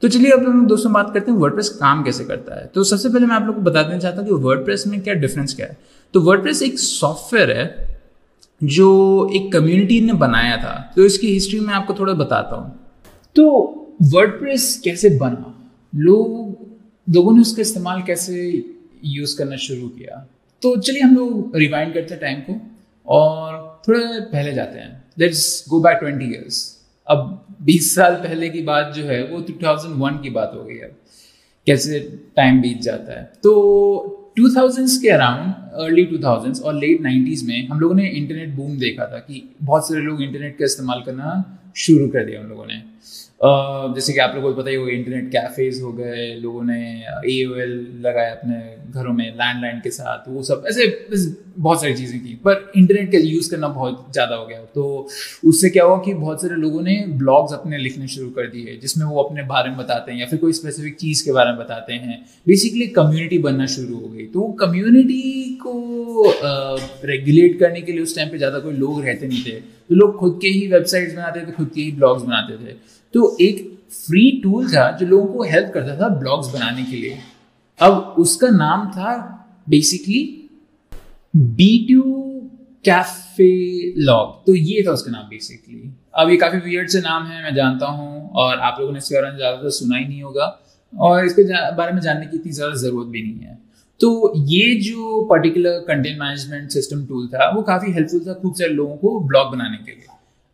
तो चलिए अब हम दोस्तों बात करते हैं वर्डप्रेस काम कैसे करता है। तो सबसे पहले मैं आप लोगों को बता देना चाहता हूँ कि वर्डप्रेस में क्या डिफरेंस क्या है। तो वर्डप्रेस एक सॉफ्टवेयर है जो एक कम्युनिटी ने बनाया था। तो इसकी हिस्ट्री में आपको थोड़ा बताता हूँ। तो वर्डप्रेस कैसे बना, लोगों ने उसका इस्तेमाल कैसे यूज़ करना शुरू किया। तो चलिए हम लोग रिवाइंड करते हैं टाइम को और थोड़ा पहले जाते हैं। Let's go back 20 years. अब 20 साल पहले की बात जो है वो 2001 की बात हो गई है। कैसे टाइम बीत जाता है। तो 2000s के अराउंड, अर्ली 2000s और लेट 90s में हम लोगों ने इंटरनेट बूम देखा था कि बहुत सारे लोग इंटरनेट का इस्तेमाल करना शुरू कर दिया उन लोगों ने। जैसे कि आप लोगों को पता ही होगा, इंटरनेट कैफ़ेज़ हो गए, लोगों ने AOL लगाया अपने घरों में लैंडलाइन के साथ, वो सब ऐसे बहुत सारी चीज़ें की। पर इंटरनेट का यूज़ करना बहुत ज़्यादा हो गया। तो उससे क्या हुआ कि बहुत सारे लोगों ने ब्लॉग्स अपने लिखने शुरू कर दिए जिसमें वो अपने बारे में बताते हैं या फिर कोई स्पेसिफिक चीज़ के बारे में बताते हैं। बेसिकली कम्युनिटी बनना शुरू हो गई। तो कम्युनिटी को रेगुलेट करने के लिए उस टाइम पे ज़्यादा कोई लोग रहते नहीं थे। तो लोग खुद के ही वेबसाइट्स बनाते थे, खुद के ही ब्लॉग्स बनाते थे। तो एक फ्री टूल था जो लोगों को हेल्प करता था ब्लॉग्स बनाने के लिए। अब उसका नाम था बेसिकली B2 कैफे लॉग। तो ये था उसका नाम बेसिकली। अब ये काफ़ी वियर्ड से नाम है, मैं जानता हूँ, और आप लोगों ने इसके बारे में ज़्यादातर सुना ही नहीं होगा और इसके बारे में जानने की इतनी ज़्यादा ज़रूरत भी नहीं है। तो ये जो particular content management system tool था वो काफ़ी हेल्पफुल था खूब सारे लोगों को ब्लॉग बनाने के लिए।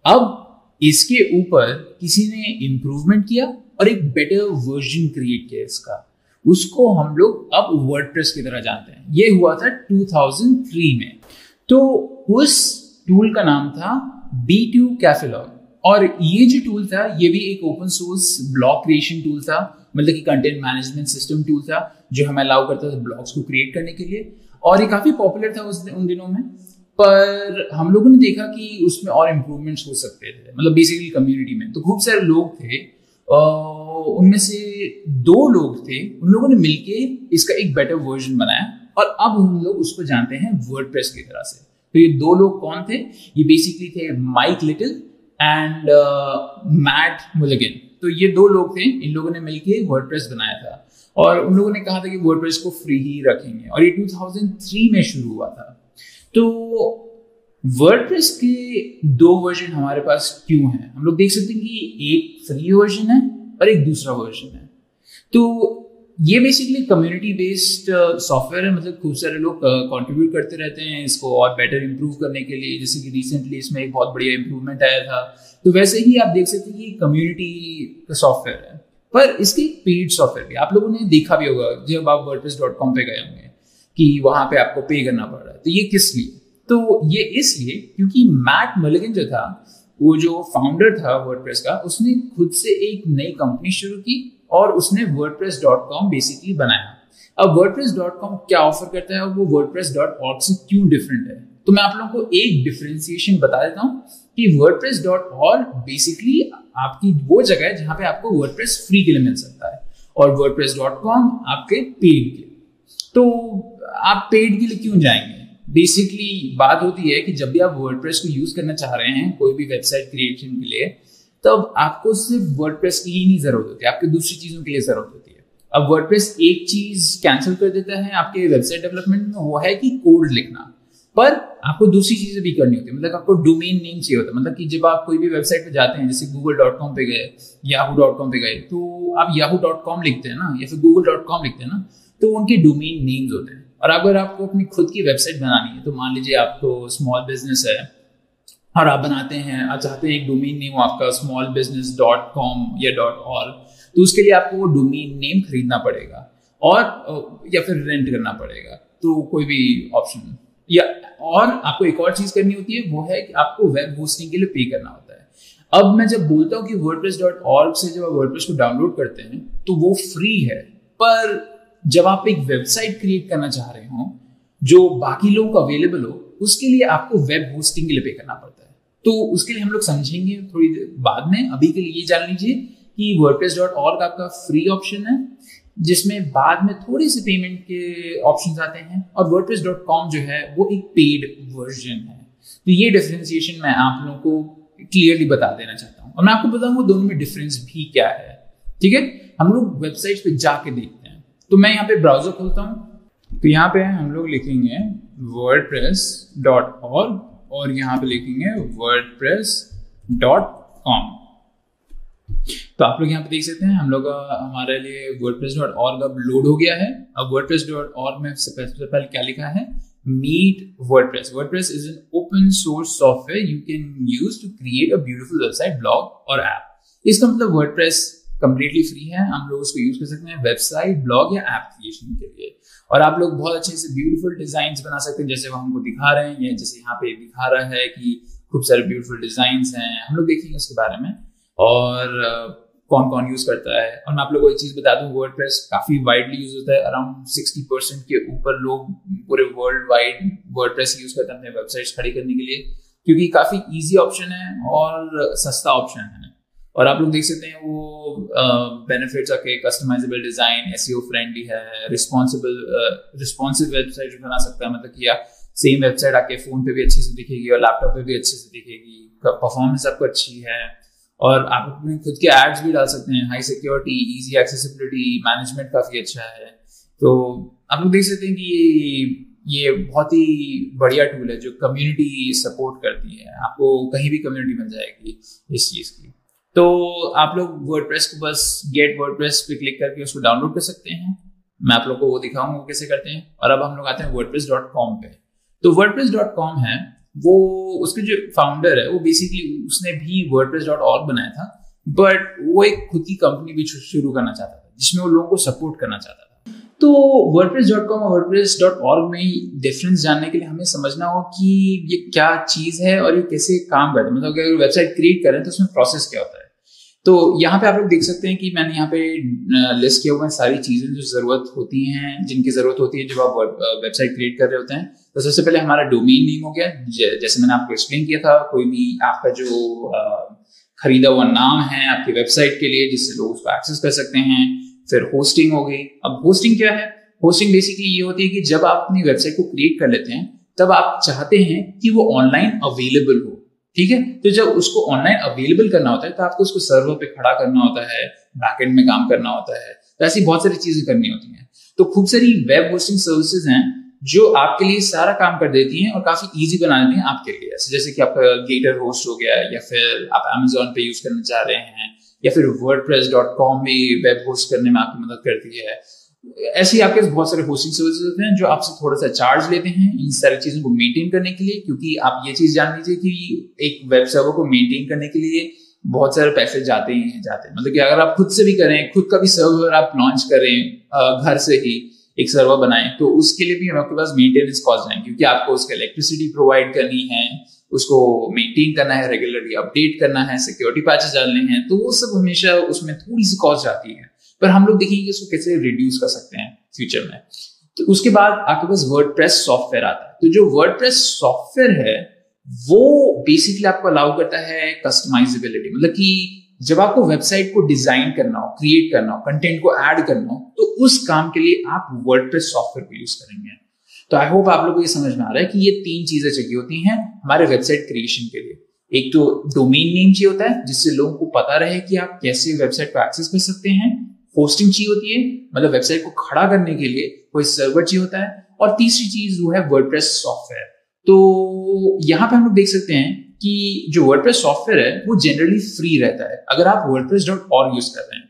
अब इसके ऊपर किसी ने इम्प्रूवमेंट किया और एक बेटर वर्जन क्रिएट किया इसका। उसको हम लोग अब वर्डप्रेस की तरह जानते हैं। ये हुआ था 2003 में। तो उस टूल का नाम था B2 कैफे लॉग। और ये जो टूल था ये भी एक open source blog creation tool था, मतलब कि कंटेंट मैनेजमेंट सिस्टम टूल था जो हमें अलाउ करता था ब्लॉग्स को क्रिएट करने के लिए। और ये काफ़ी पॉपुलर था उन दिनों में। पर हम लोगों ने देखा कि उसमें और इम्प्रूवमेंट्स हो सकते थे। मतलब बेसिकली कम्युनिटी में तो खूब सारे लोग थे, उनमें से 2 लोग थे, उन लोगों ने मिलके इसका एक बेटर वर्जन बनाया और अब हम लोग उसको जानते हैं वर्डप्रेस की तरह से। तो ये 2 लोग कौन थे? ये बेसिकली थे Mike Little and Matt Mullenweg. तो ये 2 लोग थे, इन लोगों ने मिलके वर्डप्रेस बनाया था और उन लोगों ने कहा था कि वर्डप्रेस को फ्री ही रखेंगे और ये 2003 में शुरू हुआ था। तो वर्डप्रेस के 2 वर्जन हमारे पास क्यों हैं? हम लोग देख सकते हैं कि एक फ्री वर्जन है और एक दूसरा वर्जन है। तो ये बेसिकली कम्युनिटी बेस्ड सॉफ्टवेयर है। मतलब खूब सारे लोग कंट्रीब्यूट करते रहते हैं इसको और बेटर इंप्रूव करने के लिए। जैसे कि रिसेंटली इसमें एक बहुत बढ़िया इंप्रूवमेंट आया था। तो वैसे ही आप देख सकते हैं कि कम्युनिटी का सॉफ्टवेयर है, पर इसकी पेड सॉफ्टवेयर भी आप लोगों ने देखा भी होगा जब आप wordpress.com पे गए होंगे कि वहां पे आपको पे करना पड़ रहा है। तो ये किस लिए? तो ये इसलिए क्योंकि मैट मुलिगन जो था, वो जो फाउंडर था वर्डप्रेस का, उसने खुद से एक नई कंपनी शुरू की और उसने wordpress.com बेसिकली बनाया। अब wordpress.com क्या ऑफर करता है और वो wordpress.org से क्यों डिफरेंट है? तो मैं आप लोगों को एक डिफरेंशिएशन बता देता हूँ कि wordpress.org बेसिकली आपकी वो जगह है जहां पे आपको वर्डप्रेस फ्री के लिए मिल सकता है और wordpress.com आपके पेड के लिए। तो आप पेड के लिए क्यों जाएंगे? बेसिकली बात होती है कि जब भी आप वर्डप्रेस को यूज करना चाह रहे हैं कोई भी वेबसाइट क्रिएशन के लिए, तब आपको सिर्फ वर्डप्रेस की ही नहीं जरूरत होती, आपके दूसरी चीजों के लिए जरूरत होती है। अब वर्डप्रेस एक चीज कैंसिल कर देता है आपके वेबसाइट डेवलपमेंट में, वो है कि कोड लिखना, पर आपको दूसरी चीजें भी करनी होती है। मतलब आपको डोमेन नेम चाहिए होता है। मतलब कि जब आप कोई भी वेबसाइट पे जाते हैं, जैसे google.com पे गए, yahoo.com पे गए, तो आप yahoo.com लिखते हैं ना या फिर google.com लिखते हैं ना, तो उनके डोमेन नेम्स होते हैं। और अगर आपको अपनी खुद की वेबसाइट बनानी है, तो मान लीजिए आपको स्मॉल बिजनेस है और आप बनाते हैं, आप चाहते हैं एक डोमेन नेम हो आपका smallbusiness.com या .org, तो उसके लिए आपको वो डोमेन नेम खरीदना पड़ेगा और या फिर रेंट करना पड़ेगा, तो कोई भी ऑप्शन। या और आपको एक और चीज करनी होती है, वो है कि आपको वेब होस्टिंग के लिए पे करना होता है। अब मैं जब बोलता हूँ कि wordpress.org से जब आप वर्डप्रेस को डाउनलोड करते हैं तो वो फ्री है, पर जब आप एक वेबसाइट क्रिएट करना चाह रहे हो जो बाकी लोगों को अवेलेबल हो, उसके लिए आपको वेब होस्टिंग के लिए पे करना पड़ता है। तो उसके लिए हम लोग समझेंगे थोड़ी देर बाद में। अभी के लिए ये जान लीजिए कि wordpress.org आपका फ्री ऑप्शन है, जिसमें बाद में थोड़ी सी पेमेंट के ऑप्शंस आते हैं, और wordpress.com जो है वो एक पेड वर्जन है। तो ये डिफरेंशिएशन मैं आप लोगों को क्लियरली बता देना चाहता हूँ और मैं आपको बताऊंगा दोनों में डिफरेंस भी क्या है। ठीक है, हम लोग वेबसाइट पे जाके देखते हैं। तो मैं यहाँ पे ब्राउजर खोलता हूँ, तो यहाँ पे हम लोग लिखेंगे wordpress.org और यहाँ पे लिखेंगे wordpress.com। तो आप लोग यहाँ पे देख सकते हैं हम लोग हमारे लिए wordpress.org अब लोड हो गया है। अब wordpress.org में सबसे पहले क्या लिखा है, Meet WordPress. WordPress is an open source software you can use to create a beautiful website, blog और app. इसका मतलब WordPress completely free है, हम लोग उसको यूज कर सकते हैं वेबसाइट, ब्लॉग या ऐप क्रिएशन के लिए। और आप लोग बहुत अच्छे से ब्यूटीफुल डिजाइन्स बना सकते हैं, जैसे वो हमको दिखा रहे हैं, या जैसे यहाँ पे दिखा रहा है कि खूब सारे ब्यूटीफुल डिजाइन्स हैं। हम लोग देखेंगे उसके बारे में और कौन कौन यूज करता है। और मैं आप लोगों को एक चीज बता दूं, वर्डप्रेस काफी वाइडली यूज होता है। अराउंड 60% के ऊपर लोग पूरे वर्ल्ड वाइड वर्डप्रेस यूज करते हैं अपने वेबसाइट्स खड़ी करने के लिए, क्योंकि काफी इजी ऑप्शन है और सस्ता ऑप्शन है। और आप लोग देख सकते हैं वो बेनिफिट्स आके कस्टमाइजेबल डिजाइन, एसईओ फ्रेंडली है, रिस्पॉन्सिव वेबसाइट बना सकता है, मतलब कि आप सेम वेबसाइट आके फोन पे भी अच्छे से दिखेगी और लैपटॉप पे भी अच्छे से दिखेगी, परफॉर्मेंस आपको अच्छी है। और आप अपने खुद के एड्स भी डाल सकते हैं, high security, easy accessibility, management काफी अच्छा है। तो आप लोग देख सकते हैं कि ये बहुत ही बढ़िया टूल है जो कम्युनिटी सपोर्ट करती है। आपको कहीं भी कम्युनिटी मिल जाएगी इस चीज की। तो आप लोग वर्डप्रेस को बस गेट वर्डप्रेस पे क्लिक करके उसको डाउनलोड कर सकते हैं। मैं आप लोग को वो दिखाऊंगा कैसे करते हैं। और अब हम लोग आते हैं wordpress.com पे। तो wordpress.com है वो, उसके जो फाउंडर है वो बेसिकली उसने भी wordpress.org बनाया था, बट वो एक खुद की कंपनी भी शुरू करना चाहता था जिसमें वो लोगों को सपोर्ट करना चाहता था। तो wordpress.com और wordpress.org में डिफरेंस जानने के लिए हमें समझना हो कि ये क्या चीज है और ये कैसे काम करता है, मतलब अगर वेबसाइट क्रिएट करें तो उसमें प्रोसेस क्या होता है। तो यहाँ पे आप लोग देख सकते हैं कि मैंने यहाँ पे लिस्ट किया हुआ है सारी चीजें जो जरूरत होती हैं, जिनकी जरूरत होती है जब आप वेबसाइट क्रिएट कर रहे होते हैं। तो सबसे पहले हमारा डोमेन नेम हो गया, जैसे मैंने आपको एक्सप्लेन किया था, कोई भी आपका जो खरीदा हुआ नाम है आपकी वेबसाइट के लिए जिससे लोग उसको एक्सेस कर सकते हैं। फिर होस्टिंग हो गई। अब होस्टिंग क्या है? होस्टिंग बेसिकली ये होती है कि जब आप अपनी वेबसाइट को क्रिएट कर लेते हैं तब आप चाहते हैं कि वो ऑनलाइन अवेलेबल हो, ठीक है। तो जब उसको ऑनलाइन अवेलेबल करना होता है तो आपको उसको सर्वर पे खड़ा करना होता है, बैकएंड में काम करना होता है, तो ऐसी बहुत सारी चीजें करनी होती हैं। तो खूब सारी वेब होस्टिंग सर्विसेज हैं जो आपके लिए सारा काम कर देती हैं और काफी इजी बना देती हैं आपके लिए। जैसे कि आपका गेटर होस्ट हो गया, या फिर आप Amazon पे यूज करना चाह रहे हैं, या फिर wordpress.com भी वेब होस्ट करने में आपकी मदद करती है। ऐसे ही आपके बहुत सारे होस्टिंग सर्विसेज होते हैं जो आपसे थोड़ा सा चार्ज लेते हैं इन सारी चीजों को मेंटेन करने के लिए, क्योंकि आप ये चीज जान लीजिए कि एक वेब सर्वर को मेंटेन करने के लिए बहुत सारे पैसे जाते हैं। मतलब कि अगर आप खुद से भी करें, खुद का भी सर्वर आप लॉन्च करें, घर से ही एक सर्वर बनाएं, तो उसके लिए भी आपके पास मेंटेनेंस कॉस्ट आएंगे, क्योंकि आपको उसका इलेक्ट्रिसिटी प्रोवाइड करनी है, उसको मेंटेन करना है, रेगुलरली अपडेट करना है, सिक्योरिटी पैचेस डालने हैं, तो वो सब हमेशा उसमें थोड़ी सी कॉस्ट जाती है। पर हम लोग देखेंगे कि उसको कैसे रिड्यूस कर सकते हैं फ्यूचर में। तो उसके बाद आपके पास वर्डप्रेस सॉफ्टवेयर आता है। तो जो वर्डप्रेस सॉफ्टवेयर है वो बेसिकली आपको अलाउ करता है कस्टमाइजेबिलिटी, मतलब कि जब आपको वेबसाइट को डिजाइन करना हो, क्रिएट करना हो, कंटेंट को ऐड करना हो, तो उस काम के लिए आप वर्डप्रेस सॉफ्टवेयर को यूज करेंगे। तो आई होप आप लोगों को ये समझ में आ रहा है कि ये 3 चीजें चाहिए होती हैं हमारे वेबसाइट क्रिएशन के लिए। एक तो डोमेन नेम चाहिए होता है जिससे लोगों को पता रहे कि आप कैसे वेबसाइट को एक्सेस कर सकते हैं। होस्टिंग चाहिए होती है, मतलब वेबसाइट को खड़ा करने के लिए कोई सर्वर चाहिए होता है। और तीसरी चीज वो है वर्डप्रेस सॉफ्टवेयर। तो यहाँ पे हम लोग देख सकते हैं कि जो वर्डप्रेस सॉफ्टवेयर है वो जनरली फ्री रहता है अगर आप wordpress.org यूज कर रहे हैं।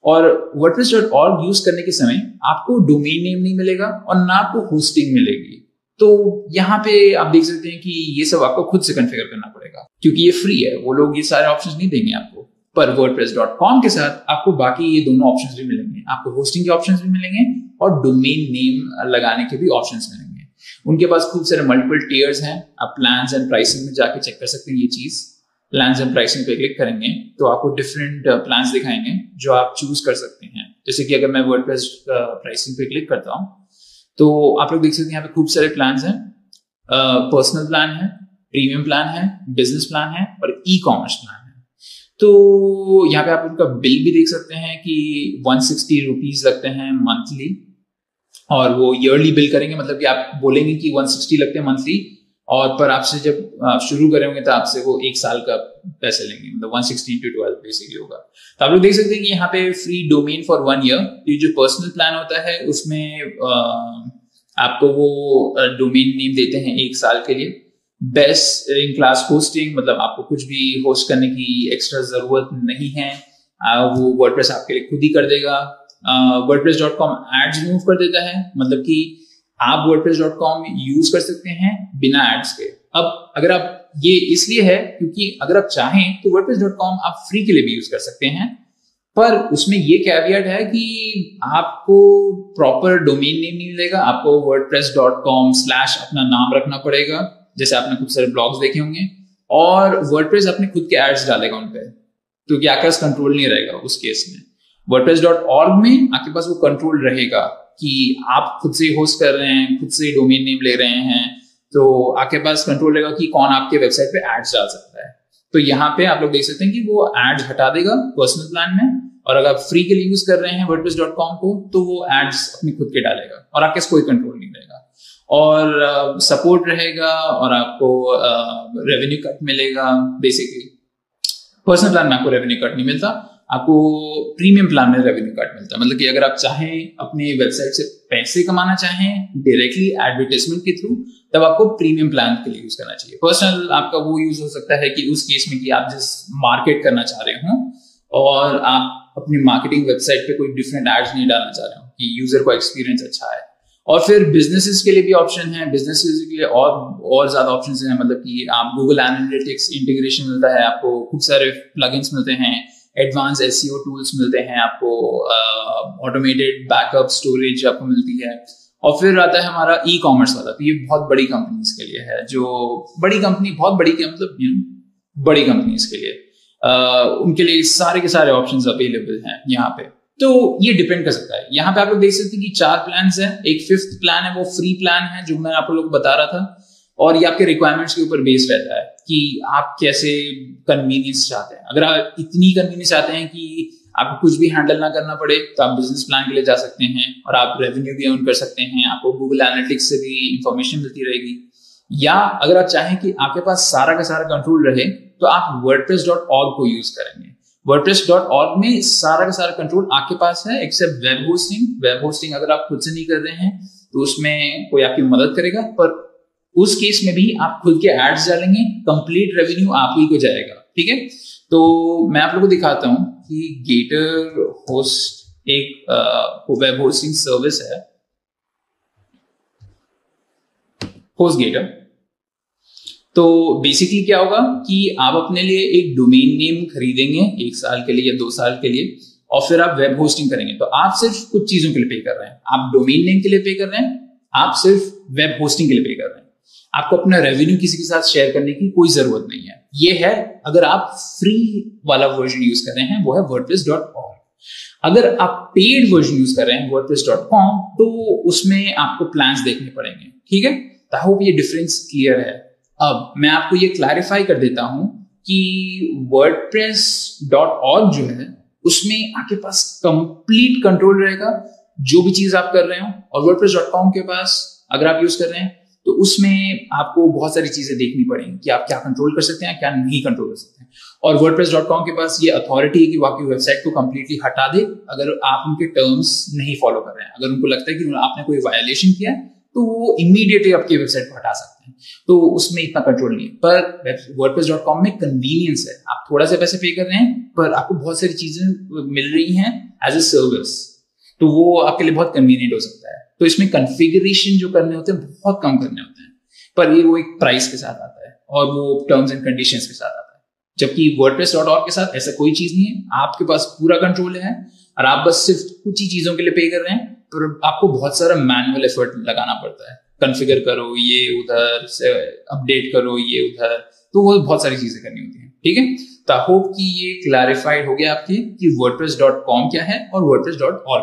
और wordpress.org यूज करने के समय आपको डोमेन नेम नहीं मिलेगा और ना आपको होस्टिंग मिलेगी। तो यहाँ पे आप देख सकते हैं कि ये सब आपको खुद से कॉन्फ़िगर करना पड़ेगा, क्योंकि ये फ्री है, वो लोग ये सारे ऑप्शंस नहीं देंगे आपको। पर wordpress.com के साथ आपको बाकी ये दोनों ऑप्शंस भी मिलेंगे, आपको होस्टिंग के ऑप्शंस भी मिलेंगे और डोमेन नेम लगाने के भी ऑप्शंस मिलेंगे। उनके पास खूब सारे मल्टीपल टियर्स हैं। आप प्लान्स एंड प्राइसिंग में जाके चेक कर सकते हैं ये चीज। प्लान्स एंड प्राइसिंग पे क्लिक करेंगे तो आपको डिफरेंट प्लान्स दिखाएंगे जो आप चूज कर सकते हैं। जैसे कि अगर मैं वर्डप्रेस प्राइसिंग पे क्लिक करता हूँ तो आप लोग देख सकते हैं यहाँ पे खूब सारे प्लान्स हैं। पर्सनल प्लान है, प्रीमियम प्लान है, बिजनेस प्लान है और ई कॉमर्स प्लान है। तो यहाँ पे आप उनका बिल भी देख सकते हैं कि 160 रुपीज लगते हैं मंथली, और वो ईयरली बिल करेंगे, मतलब कि आप बोलेंगे कि 160 लगते हैं मंथली, और पर आपसे जब आप शुरू करें होंगे तो आपसे वो 1 साल का पैसे लेंगे, मतलब 116 to 12 बेसिकली होगा। तो आप लोग देख सकते हैं कि यहाँ पे फ्री डोमेन फॉर 1 ईयर। ये जो पर्सनल प्लान होता है उसमें आपको वो डोमेन नेम देते हैं 1 साल के लिए। बेस्ट इन क्लास होस्टिंग, मतलब आपको कुछ भी होस्ट करने की एक्स्ट्रा जरूरत नहीं है, वो वर्डप्रेस आपके लिए खुद ही कर देगा। wordpress.com एड्स रिमूव कर देता है, मतलब कि आप wordpress.com यूज कर सकते हैं बिना एड्स के। अब अगर आप ये इसलिए है क्योंकि अगर आप चाहें तो wordpress.com आप फ्री के लिए भी यूज कर सकते हैं, पर उसमें ये कैवियट है कि आपको प्रॉपर डोमेन नेम नहीं मिलेगा, आपको wordpress.com/ अपना नाम रखना पड़ेगा, जैसे आपने खूब सारे ब्लॉग्स देखे होंगे, और वर्डप्रेस अपने खुद के एड्स डालेगा उन पे, क्योंकि आपके पास कंट्रोल नहीं रहेगा उस केस में। wordpress.org में आपके पास वो कंट्रोल रहेगा कि आप खुद से होस्ट कर रहे हैं, खुद से डोमेन नेम ले रहे हैं, तो आपके पास कंट्रोल रहेगा कि कौन आपके वेबसाइट पे एड्स डाल सकता है। तो यहाँ पे आप लोग देख सकते हैं कि वो एड्स हटा देगा पर्सनल प्लान में, और अगर आप फ्री के लिए यूज कर रहे हैं wordpress.com को तो वो एड्स अपने खुद के डालेगा और आपके पास कोई कंट्रोल नहीं रहेगा, और सपोर्ट रहेगा, और आपको रेवेन्यू कट मिलेगा। बेसिकली पर्सनल प्लान में आपको रेवेन्यू कट नहीं मिलता, आपको प्रीमियम प्लान में रेवेन्यू कट मिलता है। मतलब कि अगर आप चाहें अपने वेबसाइट से पैसे कमाना चाहें डायरेक्टली एडवर्टाइजमेंट के थ्रू, तब आपको प्रीमियम प्लान के लिए यूज करना चाहिए। पर्सनल आपका वो यूज हो सकता है कि उस केस में कि आप जिस मार्केट करना चाह रहे हो और आप अपनी मार्केटिंग वेबसाइट पे कोई डिफरेंट एड्स नहीं डालना चाह रहे हो, कि यूजर को एक्सपीरियंस अच्छा है। और फिर बिजनेसेस के लिए भी ऑप्शन है, बिजनेसेस के लिए और ज्यादा ऑप्शंस हैं, मतलब कि आप गूगल एनालिटिक्स इंटीग्रेशन मिलता है, आपको खूब सारे प्लगइन्स मिलते हैं, एडवांस एसईओ टूल्स मिलते हैं, आपको ऑटोमेटेड बैकअप स्टोरेज आपको मिलती है। और फिर आता है हमारा ई कॉमर्स वाला, तो ये बहुत बड़ी कंपनीज के लिए है, जो बड़ी कंपनी, बहुत बड़ी मतलब बड़ी कंपनीज के लिए, उनके लिए सारे के सारे ऑप्शंस अवेलेबल हैं यहाँ पे। तो ये डिपेंड कर सकता है। यहाँ पे आप लोग देख सकते हैं कि 4 प्लान्स हैं। एक 5th प्लान है, वो फ्री प्लान है जो मैं आप लोग को बता रहा था, और ये आपके रिक्वायरमेंट्स के ऊपर बेस्ड रहता है कि आप कैसे कन्वीनियंस चाहते हैं। अगर आप इतनी कन्वीनियंस चाहते हैं कि आपको कुछ भी हैंडल ना करना पड़े, तो आप बिजनेस प्लान के लिए जा सकते हैं, और आप रेवेन्यू भी अर्न कर सकते हैं, आपको गूगल एनालिटिक्स से भी इंफॉर्मेशन मिलती रहेगी। या अगर आप चाहें कि आपके पास सारा का सारा कंट्रोल रहे, तो आप wordpress.org को यूज करेंगे। wordpress.org में सारा का सारा कंट्रोल आपके पास है, except web hosting. Web hosting अगर आप खुद से नहीं कर रहे हैं तो उसमें कोई आपकी मदद करेगा, पर उस केस में भी आप खुद के एड्स डालेंगे, कंप्लीट रेवेन्यू आप ही को जाएगा। ठीक है, तो मैं आप लोगों को दिखाता हूं कि गेटर होस्ट एक वेब होस्टिंग सर्विस है, होस्टगेटर। तो बेसिकली क्या होगा कि आप अपने लिए एक डोमेन नेम खरीदेंगे 1 साल के लिए या 2 साल के लिए, और फिर आप वेब होस्टिंग करेंगे। तो आप सिर्फ कुछ चीजों के लिए पे कर रहे हैं, आप डोमेन नेम के लिए पे कर रहे हैं, आप सिर्फ वेब होस्टिंग के लिए पे कर रहे हैं। आपको अपना रेवेन्यू किसी के साथ शेयर करने की कोई जरूरत नहीं है। ये है अगर आप फ्री वाला वर्जन यूज कर रहे हैं, वो है wordpress.org। अगर आप पेड वर्जन यूज कर रहे हैं wordpress.com, तो उसमें आपको प्लान्स देखने पड़ेंगे। ठीक है, तो आई होप ये डिफरेंस क्लियर है। अब मैं आपको ये क्लैरिफाई कर देता हूं कि wordpress.org जो है उसमें आपके पास कंप्लीट कंट्रोल रहेगा जो भी चीज आप कर रहे हो, और wordpress.com के पास अगर आप यूज कर रहे हैं तो उसमें आपको बहुत सारी चीजें देखनी पड़ेंगी कि आप क्या कंट्रोल कर सकते हैं, क्या नहीं कंट्रोल कर सकते हैं। और wordpress.com के पास ये अथॉरिटी है कि वो आपकी वेबसाइट को कंप्लीटली हटा दे अगर आप उनके टर्म्स नहीं फॉलो कर रहे हैं। अगर उनको लगता है कि आपने कोई वायलेशन किया है तो वो इमीडिएटली आपकी वेबसाइट को हटा सकते हैं, तो उसमें इतना कंट्रोल नहीं है। पर wordpress.com में कन्वीनियंस है, आप थोड़ा सा पैसे पे कर रहे हैं पर आपको बहुत सारी चीजें मिल रही हैं एज ए सर्विस, तो वो आपके लिए बहुत कन्वीनियंट हो सकता है। तो इसमें कॉन्फ़िगरेशन जो करने होते हैं बहुत कम करने होते हैं, पर ये वो एक प्राइस के साथ आता है और वो टर्म्स एंड कंडीशंस के साथ आता है। जबकि wordpress.org के साथ ऐसा कोई चीज नहीं है, आपके पास पूरा कंट्रोल है और आप बस सिर्फ कुछ ही चीजों के लिए पे कर रहे हैं, पर आपको बहुत सारा मैनुअल एफर्ट लगाना पड़ता है। कॉन्फ़िगर करो ये उधर से, अपडेट करो ये उधर, तो वो बहुत सारी चीजें करनी होती हैं। ठीक है, तो आई होप कि ये क्लैरिफाइड हो गया आपकी कि wordpress.com क्या है और wordpress.org